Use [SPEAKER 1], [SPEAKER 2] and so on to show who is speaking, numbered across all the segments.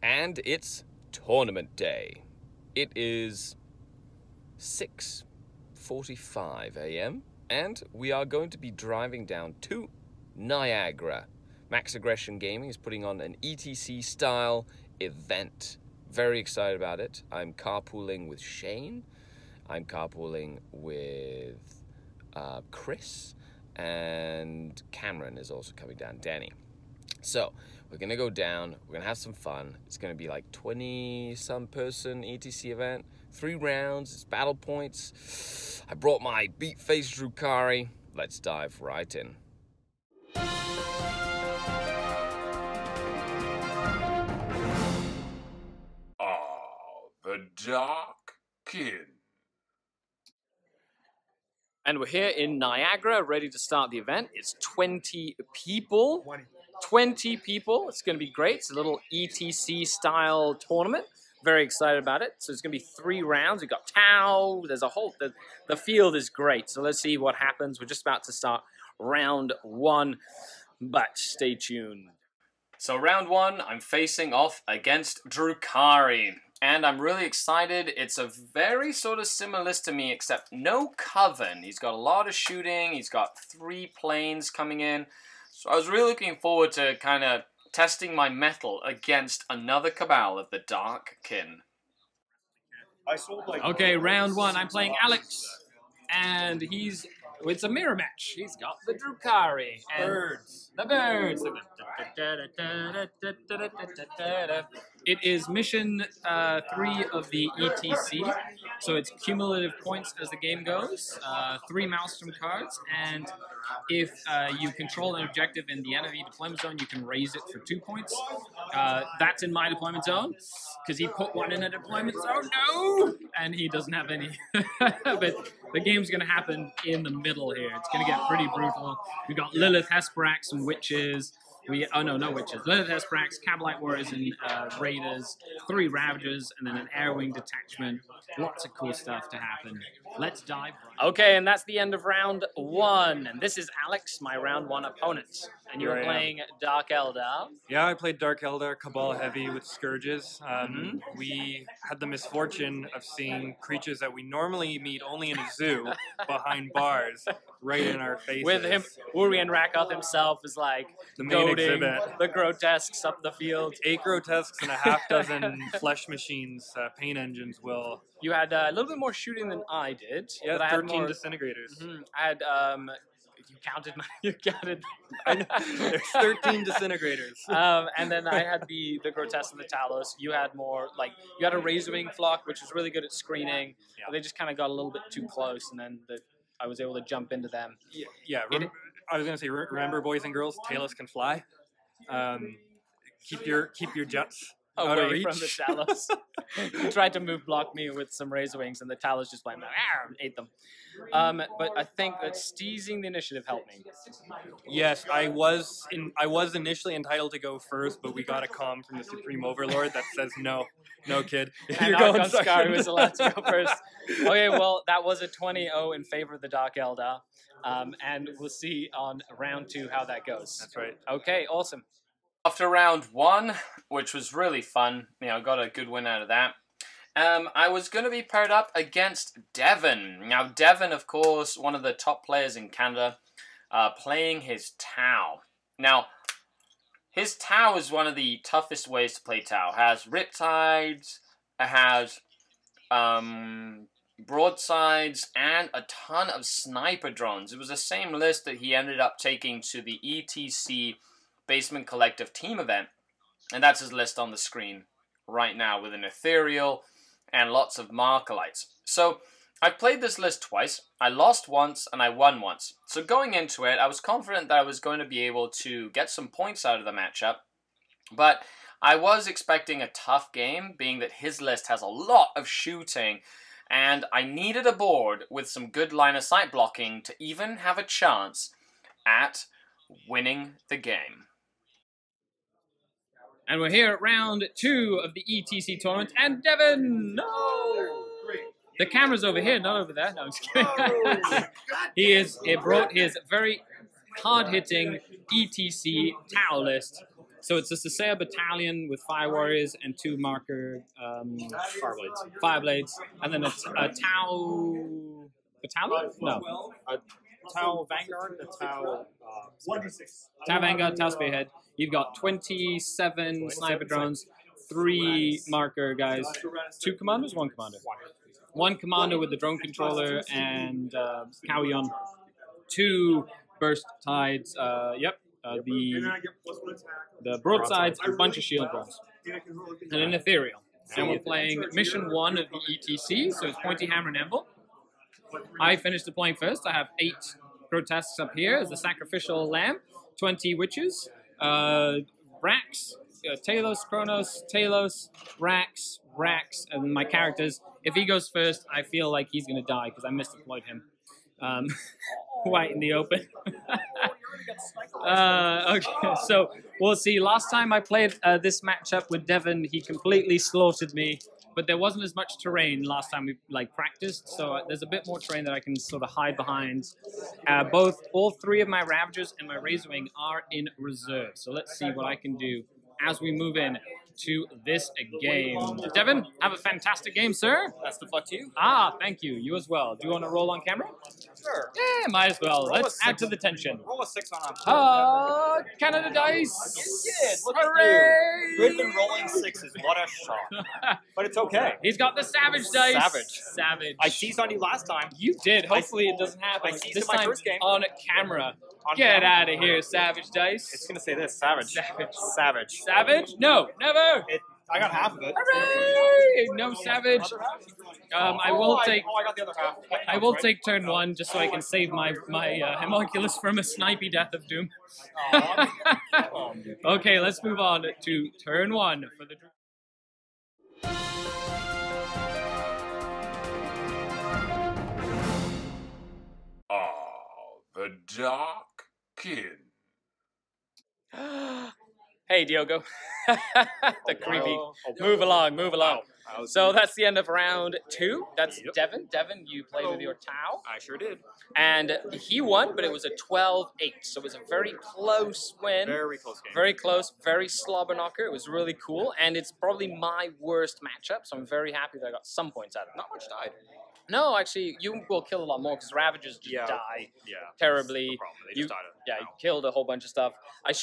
[SPEAKER 1] And it's tournament day. It is 6:45 a.m. and we are going to be driving down to Niagara. Max Aggression Gaming is putting on an ETC style event. Very excited about it. I'm carpooling with Shane. I'm carpooling with Chris, and Cameron is also coming down, Danny. So we're gonna go down, we're gonna have some fun. It's gonna be like 20-some person ETC event, 3 rounds, it's battle points. I brought my beat-faced Drukhari. Let's dive right in.
[SPEAKER 2] The Dark Kin.
[SPEAKER 3] And we're here in Niagara, ready to start the event. It's 20 people. 20 people. It's going to be great. It's a little ETC style tournament. Very excited about it. So it's going to be 3 rounds. We've got Tau. There's a whole... The field is great. So let's see what happens. We're just about to start round 1, but stay tuned. So round 1, I'm facing off against Drukhari. And I'm really excited. It's a very sort of similar list to me, except no Coven. He's got a lot of shooting. He's got 3 planes coming in. So I was really looking forward to kind of testing my mettle against another Cabal of the Dark Kin.
[SPEAKER 4] Okay, round 1. I'm playing Alex. And it's a mirror match. He's got the Drukhari.
[SPEAKER 5] Birds.
[SPEAKER 4] The birds. It is mission 3 of the ETC, so it's cumulative points as the game goes, 3 Maelstrom cards, and if you control an objective in the enemy deployment zone, you can raise it for 2 points. That's in my deployment zone, because he put 1 in a deployment zone, no! And he doesn't have any. But the game's going to happen in the middle here. It's going to get pretty brutal. We've got Lilith, Hesperax, and Witches. No witches. Lilith, Hesperax, Cabalite Warriors, and Raiders, 3 Ravagers, and then an Airwing detachment. Lots of cool stuff to happen. Let's dive.
[SPEAKER 3] Okay, and that's the end of round 1. And this is Alex, my round 1 opponent. And you're playing Dark Eldar.
[SPEAKER 5] Yeah, I played Dark Eldar, Cabal Heavy with Scourges. We had the misfortune of seeing creatures that we normally meet only in a zoo behind bars right in our faces.
[SPEAKER 3] With him, Urian Rakoth himself is like
[SPEAKER 5] the main
[SPEAKER 3] goading
[SPEAKER 5] exhibit.
[SPEAKER 3] The grotesques up the field.
[SPEAKER 5] 8 grotesques and a half dozen flesh machines, paint engines will...
[SPEAKER 3] You had a little bit more shooting than I did.
[SPEAKER 5] Yeah,
[SPEAKER 3] but
[SPEAKER 5] 13 disintegrators.
[SPEAKER 3] I had, you counted.
[SPEAKER 5] I know. There's 13 disintegrators.
[SPEAKER 3] And then I had the grotesque and the Talos. You had more, you had a Razorwing flock, which was really good at screening. Yeah. But they just kind of got a little bit too close, and then I was able to jump into them.
[SPEAKER 5] Yeah. I was gonna say, remember, boys and girls, Talos can fly. Keep your jets
[SPEAKER 3] away from the Talos. He tried to block me with some Razorwings, and the Talos just went and ate them. But I think that steezing the initiative helped me.
[SPEAKER 5] Yes, I was initially entitled to go first, but we got a comm from the Supreme Overlord that says no, kid.
[SPEAKER 3] And Skari was allowed to go first. Okay, well, that was a 20-0 in favor of the Dark Eldar, and we'll see on round 2 how that goes.
[SPEAKER 5] That's right.
[SPEAKER 3] Okay, awesome.
[SPEAKER 1] After round 1, which was really fun, got a good win out of that. I was going to be paired up against Devon. Now, Devon, of course, one of the top players in Canada, playing his Tau. Now, his Tau is one of the toughest ways to play Tau. It has Riptides, it has broadsides, and a ton of sniper drones. It was the same list that he ended up taking to the ETC Basement Collective team event, and that's his list on the screen right now with an Ethereal and lots of Markalites. So I've played this list twice. I lost once and I won once. So going into it, I was confident that I was going to be able to get some points out of the matchup, but I was expecting a tough game, being that his list has a lot of shooting, and I needed a board with some good line of sight blocking to even have a chance at winning the game.
[SPEAKER 4] And we're here at round 2 of the ETC tournament, and Devon, no! The camera's over here, not over there. No, I'm just kidding. He brought his very hard-hitting ETC Tau list So it's a Sasea battalion with 5 warriors and 2 marker Fireblades. And then a Tau battalion? No.
[SPEAKER 6] A Tau Vanguard, a Tau...
[SPEAKER 4] Tau Vanguard, Tau Spearhead. You've got 27 sniper drones, 3 marker guys. 2 commanders? 1 commander? 1 commander with the drone controller and Cowion. 2 burst tides. The broadsides, a bunch of shield drones, and an ethereal. And we're playing mission 1 of the ETC, so it's Pointy Hammer and Anvil. I finished deploying first. I have 8 grotesques up here as the sacrificial lamb, 20 witches, Rax, Talos, Kronos, Talos, Rax, and my characters. If he goes first, I feel like he's going to die because I misdeployed him. Quite in the open. Okay, so we'll see. Last time I played this matchup with Devon, he completely slaughtered me, but there wasn't as much terrain last time we practiced, so there's a bit more terrain that I can sort of hide behind. All 3 of my Ravagers and my Razorwing are in reserve, so let's see what I can do as we move in to this game. Devon, have a fantastic game, sir.
[SPEAKER 6] Best of luck to you.
[SPEAKER 4] Ah, thank you. You as well. Do you want to roll on camera?
[SPEAKER 6] Sure.
[SPEAKER 4] Yeah, might as well. Let's add to the tension.
[SPEAKER 6] Roll a 6 on
[SPEAKER 4] Canada dice.
[SPEAKER 6] You did. Look
[SPEAKER 4] Hooray!
[SPEAKER 6] at you. Good been rolling 6s. What a shot. But it's okay.
[SPEAKER 4] He's got the savage dice. Savage.
[SPEAKER 6] I seized on you last time.
[SPEAKER 4] You did. Hopefully it doesn't happen.
[SPEAKER 6] I seized
[SPEAKER 4] this
[SPEAKER 6] in my
[SPEAKER 4] time
[SPEAKER 6] first game.
[SPEAKER 4] on camera.
[SPEAKER 6] On
[SPEAKER 4] Get
[SPEAKER 6] camera.
[SPEAKER 4] out of here, savage dice.
[SPEAKER 6] It's going to say this. Savage.
[SPEAKER 4] Savage.
[SPEAKER 6] Savage.
[SPEAKER 4] Savage? No, never.
[SPEAKER 6] I got half of it.
[SPEAKER 4] Hooray! No savage. I will take.
[SPEAKER 6] I got the other half.
[SPEAKER 4] I will take turn 1 just so I can save my homunculus from a snipey death of doom. Okay, let's move on to turn 1 for the.
[SPEAKER 2] The Dark Kid.
[SPEAKER 3] Hey, Diogo. The creepy. Move along, move along. So that's the end of round 2. That's Devon. Devon, you played with your Tau.
[SPEAKER 6] I sure did.
[SPEAKER 3] And he won, but it was a 12-8. So it was a very close win.
[SPEAKER 6] Very close game.
[SPEAKER 3] Very close, very slobber knocker. It was really cool. And it's probably my worst matchup, so I'm very happy that I got some points out of it.
[SPEAKER 6] Not much died.
[SPEAKER 3] No, actually, you will kill a lot more because Ravagers just die terribly.
[SPEAKER 6] They just died.
[SPEAKER 3] You killed a whole bunch of stuff. I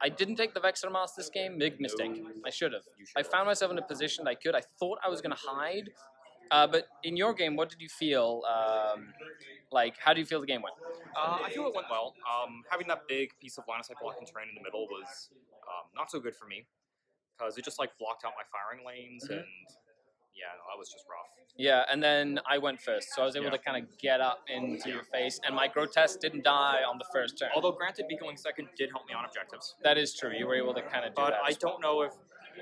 [SPEAKER 3] didn't take the Vexor Mask this game. Big mistake. I should have. I found myself in a position that I could. I thought I was going to hide. But in your game, what did you feel? How do you feel the game went?
[SPEAKER 6] I feel it went well. Having that big piece of line of sight blocking terrain in the middle was not so good for me because it just blocked out my firing lanes and that was just rough.
[SPEAKER 3] Yeah, and then I went first, so I was able to kind of get up into your face, and my grotesque didn't die on the first turn.
[SPEAKER 6] Although, granted, me going second did help me on objectives.
[SPEAKER 3] That is true. You were able to kind of do that.
[SPEAKER 6] But I don't know if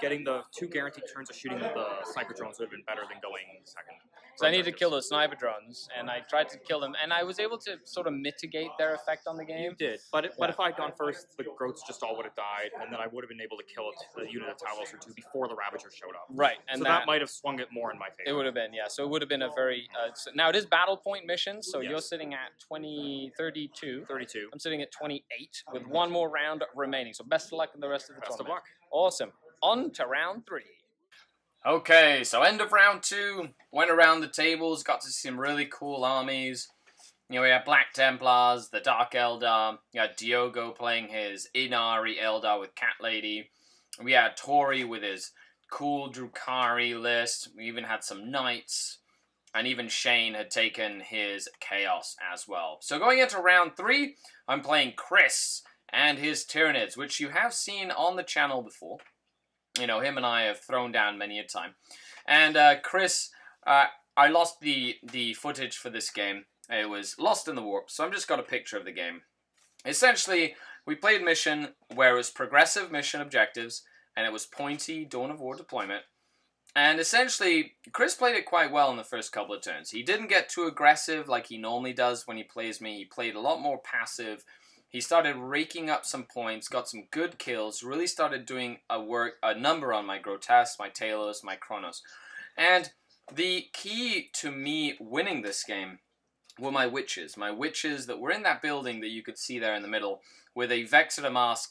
[SPEAKER 6] getting the 2 guaranteed turns of shooting the sniper drones would have been better than going second.
[SPEAKER 3] So I needed to kill those sniper drones, and I tried to kill them, and I was able to sort of mitigate their effect on the game.
[SPEAKER 6] You did, but if I had gone first, the Groats just all would have died, and then I would have been able to kill the unit of Talos or 2 before the Ravagers showed up.
[SPEAKER 3] Right, and
[SPEAKER 6] so that might have swung it more in my favor.
[SPEAKER 3] It would have been, yeah. So it would have been a very... now it is battle point missions, so you're sitting at 32.
[SPEAKER 6] 32.
[SPEAKER 3] I'm sitting at 28 with 1 more round remaining. So best of luck in the rest of the tournament.
[SPEAKER 6] Best of luck.
[SPEAKER 3] Awesome. On to round 3.
[SPEAKER 1] Okay, so end of round 2, went around the tables, got to see some really cool armies. We had Black Templars, the Dark Eldar, you had Diogo playing his Inari Eldar with Cat Lady. We had Tori with his cool Drukhari list. We even had some Knights, and even Shane had taken his Chaos as well. So going into round 3, I'm playing Chris and his Tyranids, which you have seen on the channel before. Him and I have thrown down many a time. And Chris, I lost the footage for this game. It was lost in the warp, so I've just got a picture of the game. Essentially, we played mission where it was progressive mission objectives, and it was pointy Dawn of War deployment. And essentially, Chris played it quite well in the first couple of turns. He didn't get too aggressive like he normally does when he plays me. He played a lot more passive. He started raking up some points, got some good kills, really started doing a number on my Grotesque, my Talos, my Kronos. And the key to me winning this game were my witches. My witches that were in that building that you could see there in the middle with a Vexor Mask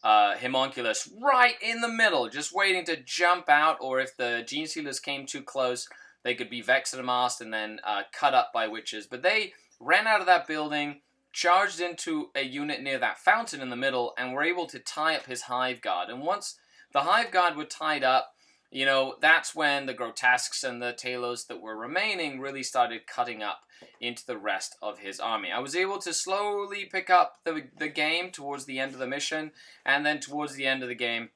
[SPEAKER 1] homunculus right in the middle, just waiting to jump out, or if the Gene Stealers came too close, they could be Vexedamast and then cut up by witches. But they ran out of that building, charged into a unit near that fountain in the middle, and were able to tie up his Hive Guard. And once the Hive Guard were tied up, you know, that's when the Grotesques and the Talos that were remaining really started cutting up into the rest of his army. I was able to slowly pick up the game towards the end of the mission, and then towards the end of the game,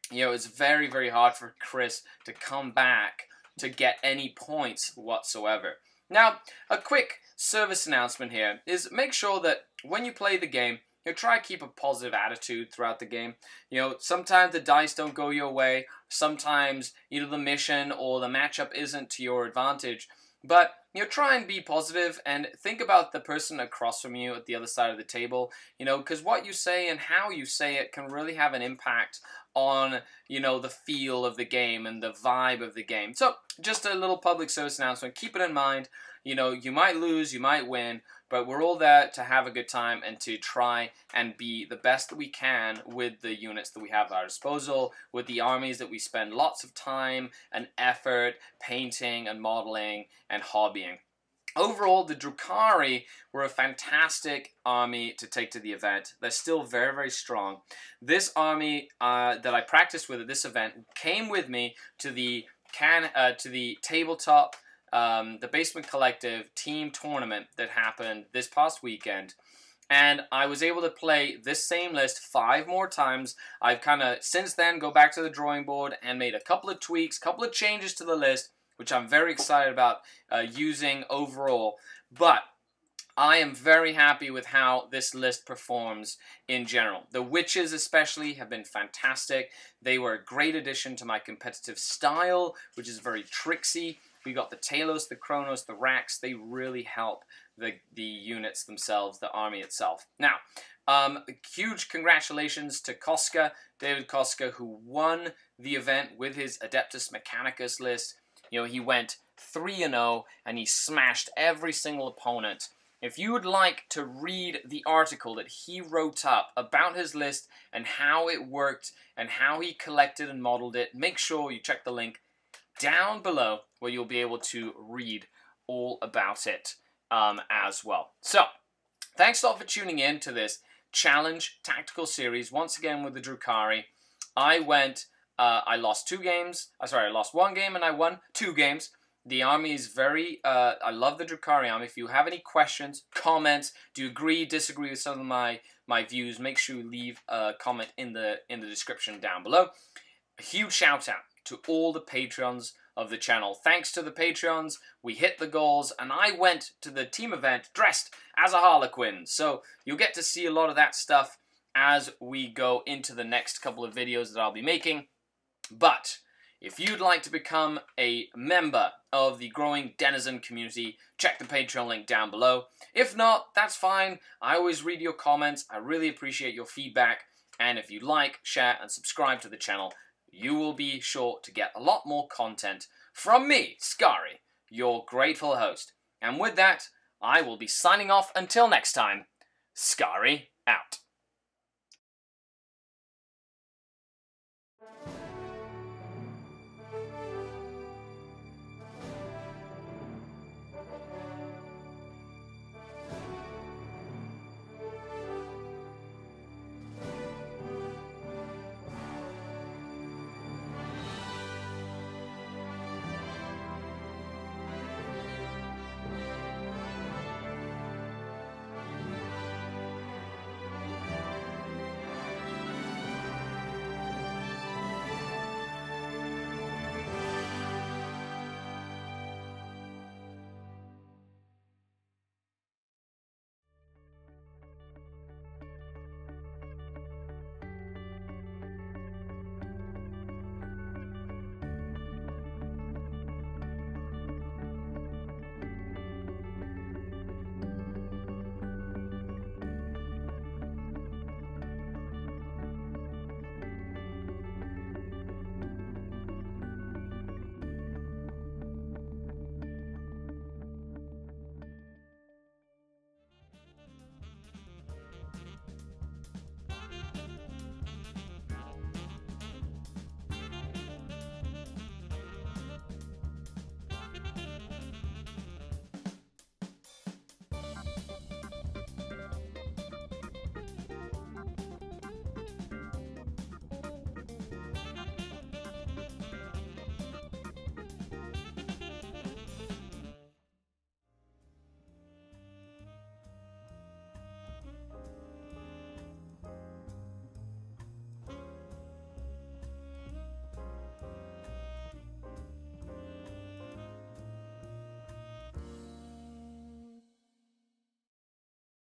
[SPEAKER 1] you know, it's very, very hard for Chris to come back to get any points whatsoever. Now, a quick service announcement here is make sure that when you play the game, you know, try to keep a positive attitude throughout the game. You know, sometimes the dice don't go your way. Sometimes, you know, the mission or the matchup isn't to your advantage. But, you know, try and be positive and think about the person across from you at the other side of the table. You know, because what you say and how you say it can really have an impact on, you know, the feel of the game and the vibe of the game. So, just a little public service announcement. Keep it in mind. You know, you might lose, you might win, but we're all there to have a good time and to try and be the best that we can with the units that we have at our disposal, with the armies that we spend lots of time and effort painting and modeling and hobbying. Overall, the Drukhari were a fantastic army to take to the event. They're still very, very strong. This army that I practiced with at this event came with me to the tabletop, the Basement Collective team tournament that happened this past weekend. And I was able to play this same list 5 more times. I've kind of, since then, go back to the drawing board and made a couple of tweaks, couple of changes to the list, which I'm very excited about using overall. But I am very happy with how this list performs in general. The witches especially have been fantastic. They were a great addition to my competitive style, which is very tricksy. We got the Talos, the Kronos, the Rax. They really help the units themselves, the army itself. Now, huge congratulations to Koska, David Koska, who won the event with his Adeptus Mechanicus list. You know, he went 3-0, and he smashed every single opponent. If you would like to read the article that he wrote up about his list and how it worked and how he collected and modeled it, make sure you check the link down below where you'll be able to read all about it as well. So, thanks a lot for tuning in to this challenge tactical series, once again with the Drukhari. I lost 2 games. I lost 1 game and I won 2 games. The army is very, I love the Drukhari army. If you have any questions, comments, do you agree, disagree with some of my views, make sure you leave a comment in the description down below. A huge shout out to all the Patreons of the channel. Thanks to the Patreons, we hit the goals, and I went to the team event dressed as a Harlequin. So you'll get to see a lot of that stuff as we go into the next couple of videos that I'll be making. But if you'd like to become a member of the growing Denizen community, check the Patreon link down below. If not, that's fine. I always read your comments. I really appreciate your feedback. And if you like, share, and subscribe to the channel, you will be sure to get a lot more content from me, Skari, your grateful host. And with that, I will be signing off until next time. Skari out.